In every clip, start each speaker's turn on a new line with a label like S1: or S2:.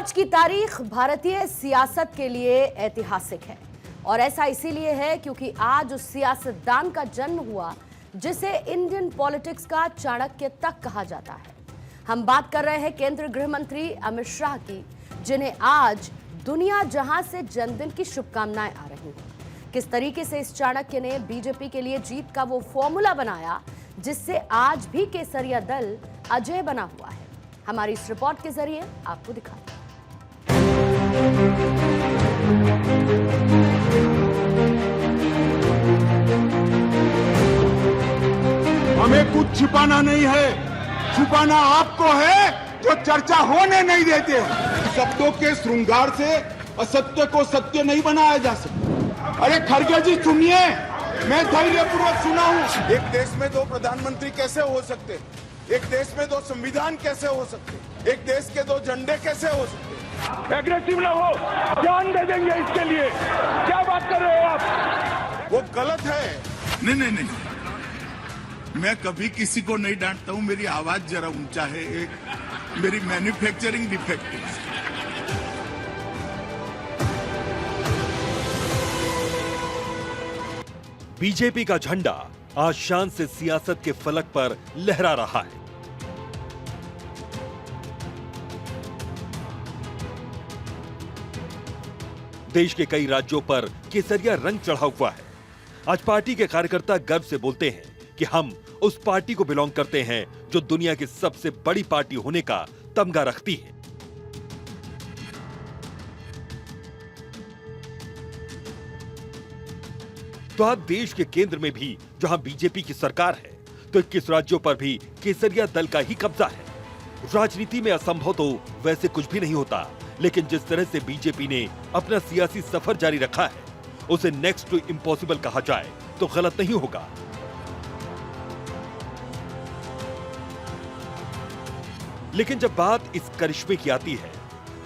S1: आज की तारीख भारतीय सियासत के लिए ऐतिहासिक है और ऐसा इसीलिए है क्योंकि आज उस सियासतदान का जन्म हुआ जिसे इंडियन पॉलिटिक्स का चाणक्य तक कहा जाता है। हम बात कर रहे हैं केंद्रीय गृह मंत्री अमित शाह की, जिन्हें आज दुनिया जहां से जन्मदिन की शुभकामनाएं आ रही हैं। किस तरीके से इस चाणक्य ने बीजेपी के लिए जीत का वो फॉर्मूला बनाया जिससे आज भी केसरिया दल अजय बना हुआ है, हमारी इस रिपोर्ट के जरिए आपको दिखाते हैं।
S2: हमें कुछ छिपाना नहीं है, छुपाना आपको है जो चर्चा होने नहीं देते। शब्दों के श्रृंगार से असत्य को सत्य नहीं बनाया जा सकता। अरे खड़गे जी सुनिए, मैं धैर्यपूर्वक सुना हूं। एक देश में दो प्रधानमंत्री कैसे हो सकते, एक देश में दो संविधान कैसे हो सकते, एक देश के दो झंडे कैसे हो सकते।
S3: एग्रेसिव ना हो, जान दे देंगे इसके लिए। क्या बात कर रहे हो आप?
S2: वो गलत है।
S4: नहीं, मैं कभी किसी को नहीं डांटता हूं। मेरी आवाज जरा ऊंचा है, एक मेरी मैन्युफैक्चरिंग डिफेक्ट है।
S5: बीजेपी का झंडा आज शान से सियासत के फलक पर लहरा रहा है। देश के कई राज्यों पर केसरिया रंग चढ़ा हुआ है। आज पार्टी के कार्यकर्ता गर्व से बोलते हैं कि हम उस पार्टी को बिलोंग करते हैं जो दुनिया की सबसे बड़ी पार्टी होने का तमगा रखती है। तो अब देश के केंद्र में भी जहां बीजेपी की सरकार है, तो 21 राज्यों पर भी केसरिया दल का ही कब्जा है। राजनीति में असंभव तो वैसे कुछ भी नहीं होता, लेकिन जिस तरह से बीजेपी ने अपना सियासी सफर जारी रखा है, उसे नेक्स्ट टू इम्पॉसिबल कहा जाए तो गलत नहीं होगा। लेकिन जब बात इस करिश्मे की आती है,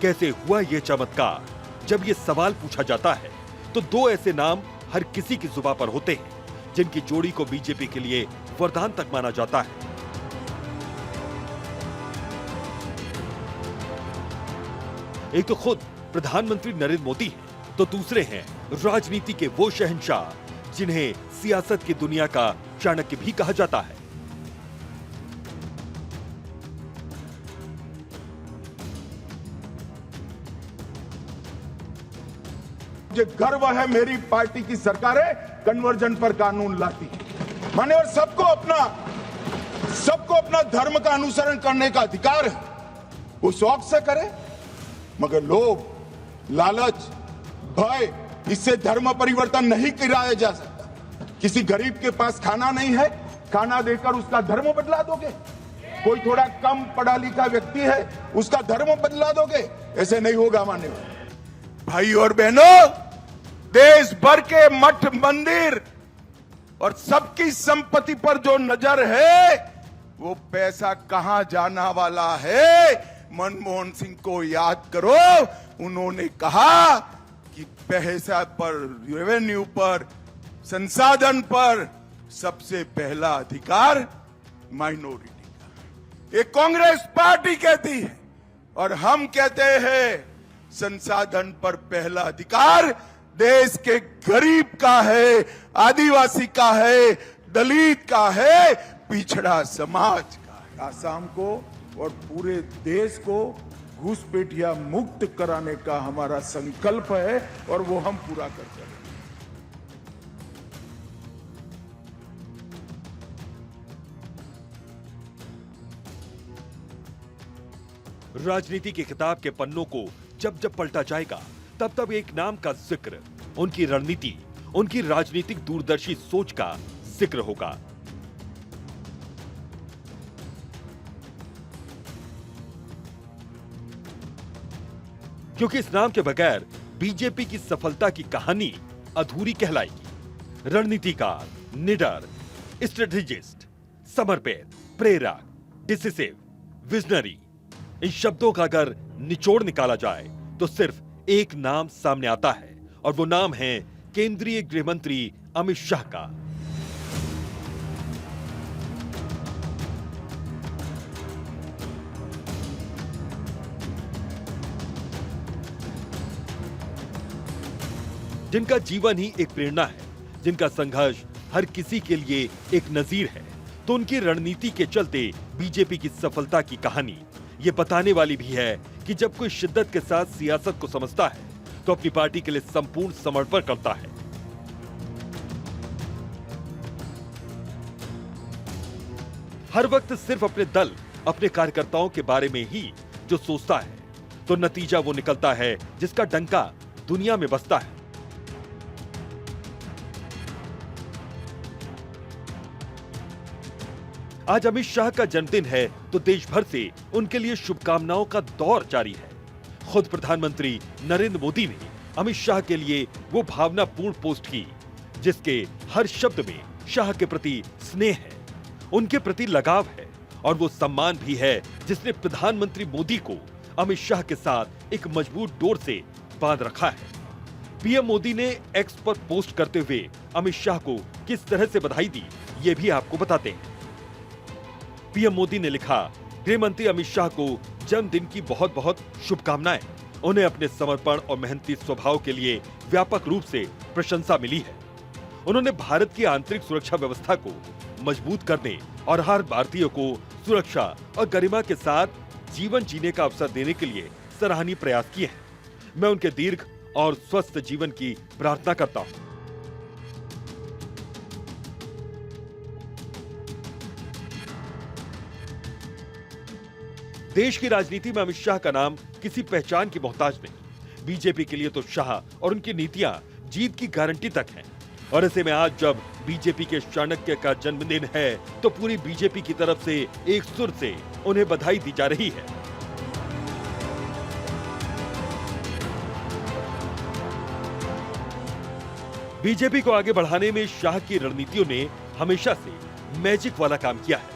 S5: कैसे हुआ यह चमत्कार, जब यह सवाल पूछा जाता है, तो दो ऐसे नाम हर किसी की जुबान पर होते हैं जिनकी जोड़ी को बीजेपी के लिए वरदान तक माना जाता है। एक तो खुद प्रधानमंत्री नरेंद्र मोदी हैं, तो दूसरे हैं राजनीति के वो शहंशाह जिन्हें सियासत की दुनिया का चाणक्य भी कहा जाता है।
S2: मुझे गर्व है मेरी पार्टी की सरकारें कन्वर्जन पर कानून लाती माने, और सबको अपना धर्म का अनुसरण करने का अधिकार है। वो शौक से करे, मगर लोभ, लालच, भय, इससे धर्म परिवर्तन नहीं कराया जा सकता। किसी गरीब के पास खाना नहीं है, खाना देकर उसका धर्म बदला दोगे? कोई थोड़ा कम पढ़ा लिखा व्यक्ति है, उसका धर्म बदला दोगे? ऐसे नहीं होगा मान्यवर। भाई और बहनों, देश भर के मठ मंदिर और सबकी संपत्ति पर जो नजर है, वो पैसा कहां जाना वाला है। मनमोहन सिंह को याद करो, उन्होंने कहा कि पैसा पर, रेवेन्यू पर, संसाधन पर सबसे पहला अधिकार माइनॉरिटी का। ये कांग्रेस पार्टी कहती है और हम कहते हैं संसाधन पर पहला अधिकार देश के गरीब का है, आदिवासी का है, दलित का है, पिछड़ा समाज का है। आसाम को और पूरे देश को घुसपैठिया मुक्त कराने का हमारा संकल्प है और वो हम पूरा करते हैं।
S5: राजनीति के किताब के पन्नों को जब जब पलटा जाएगा, तब तब एक नाम का जिक्र, उनकी रणनीति, उनकी राजनीतिक दूरदर्शी सोच का जिक्र होगा। क्योंकि इस नाम के बगैर बीजेपी की सफलता की कहानी अधूरी कहलाएगी। रणनीतिकार, निडर, स्ट्रेटेजिस्ट, समर्पित, प्रेरक, डिसिसिव, विजनरी, इन शब्दों का अगर निचोड़ निकाला जाए तो सिर्फ एक नाम सामने आता है, और वो नाम है केंद्रीय गृह मंत्री अमित शाह का। जिनका जीवन ही एक प्रेरणा है, जिनका संघर्ष हर किसी के लिए एक नजीर है, तो उनकी रणनीति के चलते बीजेपी की सफलता की कहानी ये बताने वाली भी है कि जब कोई शिद्दत के साथ सियासत को समझता है तो अपनी पार्टी के लिए संपूर्ण समर्पण करता है। हर वक्त सिर्फ अपने दल, अपने कार्यकर्ताओं के बारे में ही जो सोचता है तो नतीजा वो निकलता है जिसका डंका दुनिया में बसता है। आज अमित शाह का जन्मदिन है तो देश भर से उनके लिए शुभकामनाओं का दौर जारी है। खुद प्रधानमंत्री नरेंद्र मोदी ने अमित शाह के लिए वो भावनापूर्ण पोस्ट की जिसके हर शब्द में शाह के प्रति स्नेह है, उनके प्रति लगाव है और वो सम्मान भी है जिसने प्रधानमंत्री मोदी को अमित शाह के साथ एक मजबूत डोर से बांध रखा है। पीएम मोदी ने एक्स पर पोस्ट करते हुए अमित शाह को किस तरह से बधाई दी ये भी आपको बताते हैं। पीएम मोदी ने लिखा, गृह मंत्री अमित शाह को जन्मदिन की बहुत बहुत शुभकामनाएं। उन्हें अपने समर्पण और मेहनती स्वभाव के लिए व्यापक रूप से प्रशंसा मिली है। उन्होंने भारत की आंतरिक सुरक्षा व्यवस्था को मजबूत करने और हर भारतीय को सुरक्षा और गरिमा के साथ जीवन जीने का अवसर देने के लिए सराहनीय प्रयास किए हैं। मैं उनके दीर्घ और स्वस्थ जीवन की प्रार्थना करता हूं। देश की राजनीति में अमित शाह का नाम किसी पहचान की मोहताज नहीं। बीजेपी के लिए तो शाह और उनकी नीतियां जीत की गारंटी तक हैं। और ऐसे में आज जब बीजेपी के चाणक्य का जन्मदिन है तो पूरी बीजेपी की तरफ से एक सुर से उन्हें बधाई दी जा रही है। बीजेपी को आगे बढ़ाने में शाह की रणनीतियों ने हमेशा से मैजिक वाला काम किया है।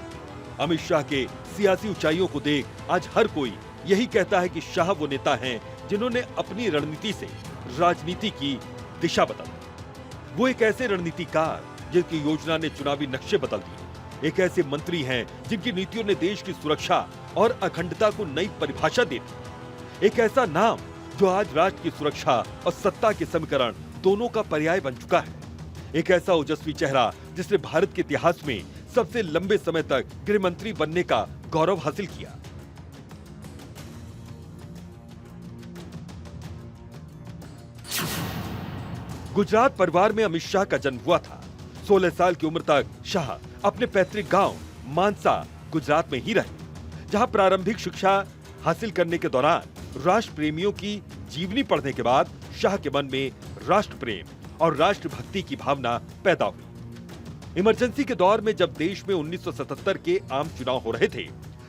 S5: अमित शाह के सियासी ऊंचाइयों को देख आज हर कोई यही कहता है कि शाह वो नेता हैं जिन्होंने अपनी रणनीति से राजनीति की दिशा बदली। वो एक ऐसे रणनीतिकार जिनकी योजना ने चुनावी नक्शे बदल दिए। एक ऐसे मंत्री हैं जिनकी नीतियों ने देश की सुरक्षा और अखंडता को नई परिभाषा दे दी। एक ऐसा नाम जो आज राष्ट्र की सुरक्षा और सत्ता के समीकरण दोनों का पर्याय बन चुका है। एक ऐसा ओजस्वी चेहरा जिसने भारत के इतिहास में सबसे लंबे समय तक गृह मंत्री बनने का गौरव हासिल किया। गुजरात परिवार में अमित शाह का जन्म हुआ था। 16 साल की उम्र तक शाह अपने पैतृक गांव मानसा गुजरात में ही रहे, जहां प्रारंभिक शिक्षा हासिल करने के दौरान राष्ट्र प्रेमियों की जीवनी पढ़ने के बाद शाह के मन में राष्ट्र प्रेम और राष्ट्रभक्ति की भावना पैदा हुई। इमरजेंसी के दौर में जब देश में 1977 के आम चुनाव हो रहे थे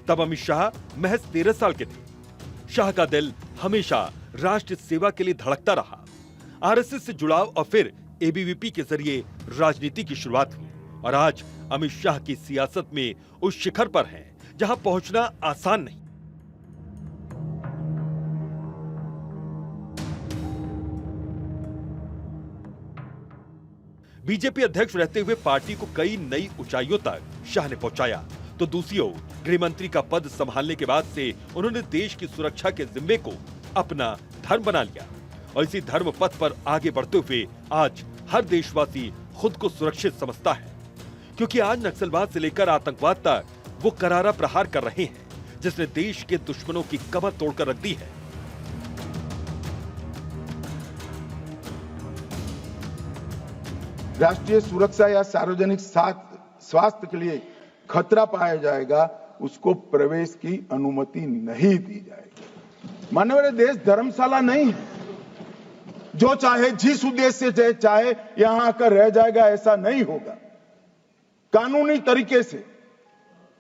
S5: तब अमित शाह महज 13 साल के थे। शाह का दिल हमेशा राष्ट्र सेवा के लिए धड़कता रहा। आरएसएस से जुड़ाव और फिर एबीवीपी के जरिए राजनीति की शुरुआत हुई और आज अमित शाह की सियासत में उस शिखर पर हैं जहां पहुंचना आसान नहीं। बीजेपी अध्यक्ष रहते हुए पार्टी को कई नई ऊंचाइयों तक शाह ने पहुंचाया, तो दूसरी ओर गृह मंत्री का पद संभालने के बाद से उन्होंने देश की सुरक्षा के जिम्मे को अपना धर्म बना लिया और इसी धर्म पथ पर आगे बढ़ते हुए आज हर देशवासी खुद को सुरक्षित समझता है, क्योंकि आज नक्सलवाद से लेकर आतंकवाद तक वो करारा प्रहार कर रहे हैं जिसने देश के दुश्मनों की कमर तोड़कर रख दी है।
S2: राष्ट्रीय सुरक्षा या सार्वजनिक स्वास्थ्य के लिए खतरा पाया जाएगा उसको प्रवेश की अनुमति नहीं दी जाएगी। माननीय देश धर्मशाला नहीं है, जो चाहे जिस उद्देश्य से चाहे यहां आकर रह जाएगा, ऐसा नहीं होगा। कानूनी तरीके से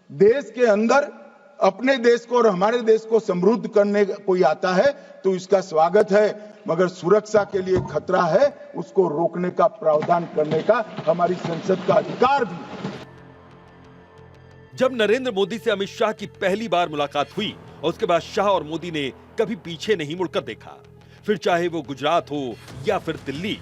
S2: देश के अंदर अपने देश को और हमारे देश को समृद्ध करने कोई आता है तो इसका स्वागत है, मगर सुरक्षा के लिए खतरा है उसको रोकने का प्रावधान करने का हमारी संसद का अधिकार भी है।
S5: जब नरेंद्र मोदी से अमित शाह की पहली बार मुलाकात हुई और उसके बाद शाह और मोदी ने कभी पीछे नहीं मुड़कर देखा, फिर चाहे वो गुजरात हो या फिर दिल्ली,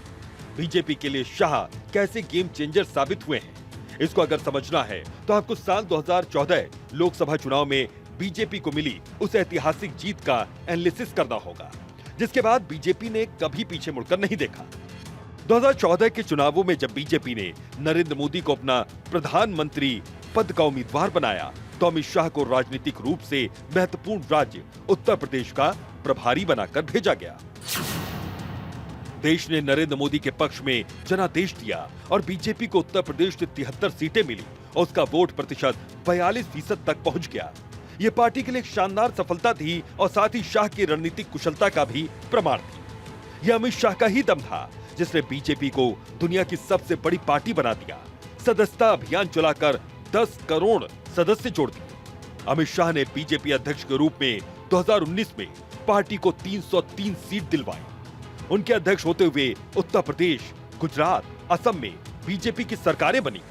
S5: बीजेपी के लिए शाह कैसे गेम चेंजर साबित हुए हैं, इसको अगर समझना है तो आपको साल 2014 लोकसभा चुनाव में बीजेपी को मिली उस ऐतिहासिक जीत का एनालिसिस करना होगा, जिसके बाद बीजेपी ने कभी पीछे मुड़कर नहीं देखा। 2014 के चुनावों में जब बीजेपी ने नरेंद्र मोदी को अपना प्रधानमंत्री पद का उम्मीदवार बनाया तो अमित शाह को राजनीतिक रूप से महत्वपूर्ण राज्य उत्तर प्रदेश का प्रभारी बनाकर भेजा गया। देश ने नरेंद्र मोदी के पक्ष में जनादेश दिया और बीजेपी को उत्तर प्रदेश से 73 सीटें मिली और उसका वोट प्रतिशत 42% तक पहुंच गया। ये पार्टी के लिए एक शानदार सफलता थी और साथ ही शाह की रणनीतिक कुशलता का भी प्रमाण थी। यह अमित शाह का ही दम था जिसने बीजेपी को दुनिया की सबसे बड़ी पार्टी बना दिया। सदस्यता अभियान चलाकर 10 करोड़ सदस्य जोड़ दिए। अमित शाह ने बीजेपी अध्यक्ष के रूप में 2019 में पार्टी को 303 सीट दिलवाई। उनके अध्यक्ष होते हुए उत्तर प्रदेश, गुजरात, असम में बीजेपी की सरकारें बनी।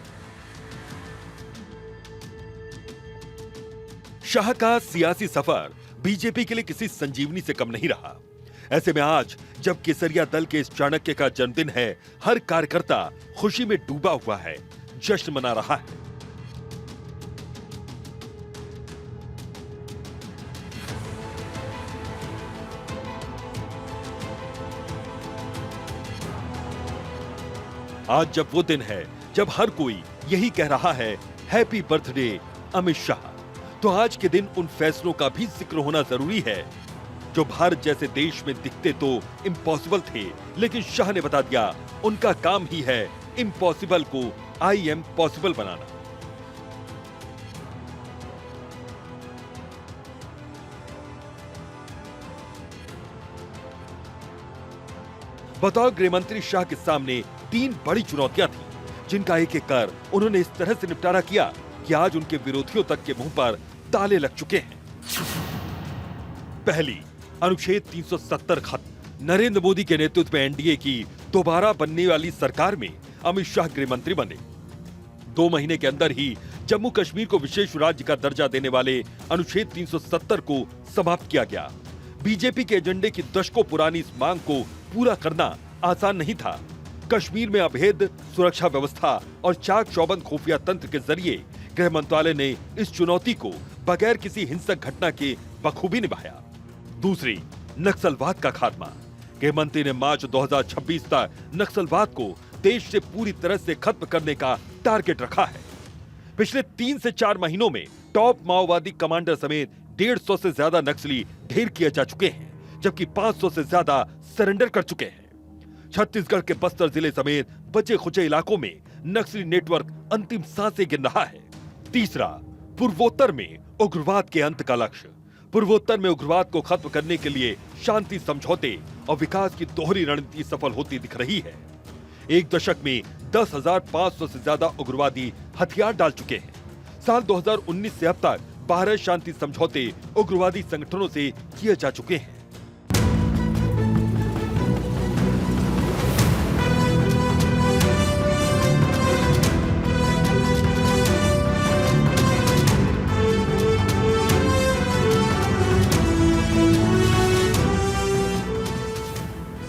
S5: शाह का सियासी सफर बीजेपी के लिए किसी संजीवनी से कम नहीं रहा। ऐसे में आज जब केसरिया दल के इस चाणक्य का जन्मदिन है, हर कार्यकर्ता खुशी में डूबा हुआ है, जश्न मना रहा है। आज जब वो दिन है जब हर कोई यही कह रहा है हैप्पी बर्थडे अमित शाह, तो आज के दिन उन फैसलों का भी जिक्र होना जरूरी है जो भारत जैसे देश में दिखते तो इम्पॉसिबल थे, लेकिन शाह ने बता दिया उनका काम ही है इम्पॉसिबल को आई एम पॉसिबल बनाना। बतौर गृह मंत्री शाह के सामने 3 बड़ी चुनौतियां थी जिनका एक एक कर उन्होंने इस तरह से निपटारा किया कि आज उनके विरोधियों तक के मुंह पर ताले लग चुके हैं। पहली, अनुच्छेद 370 खत्म। नरेंद्र मोदी के नेतृत्व में एनडीए की दोबारा बनने वाली सरकार में अमित शाह गृह मंत्री बने। 2 महीने के अंदर ही जम्मू कश्मीर को विशेष राज्य का दर्जा देने वाले अनुच्छेद 370 को समाप्त किया गया। बीजेपी के एजेंडे की दशकों पुरानी इस मांग को पूरा करना आसान नहीं था। कश्मीर में अभेद सुरक्षा व्यवस्था और चाक चौबंद खुफिया तंत्र के जरिए गृह मंत्रालय ने इस चुनौती को बगैर किसी हिंसक घटना के बखूबी निभाया। दूसरी, नक्सलवाद का खात्मा। गृह मंत्री ने मार्च 2026 तक नक्सलवाद को देश से पूरी तरह से खत्म करने का टारगेट रखा है। पिछले 3 से 4 महीनों में टॉप माओवादी कमांडर समेत 150 से ज्यादा नक्सली ढेर किए जा चुके हैं, जबकि 500 से ज्यादा सरेंडर कर चुके हैं। छत्तीसगढ़ के बस्तर जिले समेत बचे खुचे इलाकों में नक्सली नेटवर्क अंतिम सांसें गिन रहा है। तीसरा, पूर्वोत्तर में उग्रवाद के अंत का लक्ष्य। पूर्वोत्तर में उग्रवाद को खत्म करने के लिए शांति समझौते और विकास की दोहरी रणनीति सफल होती दिख रही है। एक दशक में 10,500 से ज्यादा उग्रवादी हथियार डाल चुके हैं। साल 2019 से अब तक 12 शांति समझौते उग्रवादी संगठनों से किए जा चुके हैं।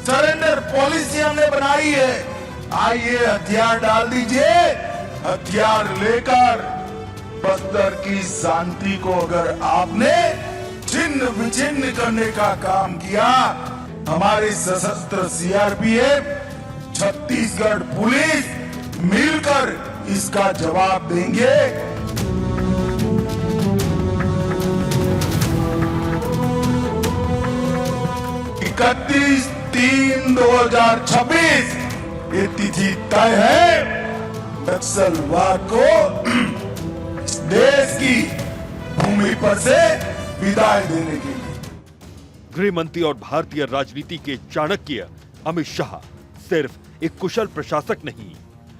S4: सरेंडर पॉलिसी हमने बनाई है। आइए हथियार डाल दीजिए। हथियार लेकर बस्तर की शांति को अगर आपने छिन्न विछिन्न करने का काम किया, हमारी सशस्त्र सीआरपीएफ, छत्तीसगढ़ पुलिस मिलकर इसका जवाब देंगे। 31/3/2026 ये तिथि तय है नक्सलवाद को देश की भूमि पर से विदाई देने के लिए।
S5: गृह मंत्री और भारतीय राजनीति के चाणक्य अमित शाह सिर्फ एक कुशल प्रशासक नहीं,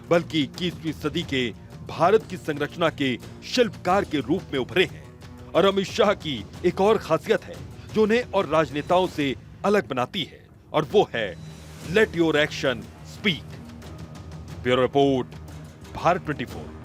S5: बल्कि 21वीं सदी के भारत की संरचना के शिल्पकार के रूप में उभरे हैं। और अमित शाह की एक और खासियत है जो उन्हें और राजनेताओं से अलग बनाती है, और वो है let your action speak. Bureau report, Bharat 24।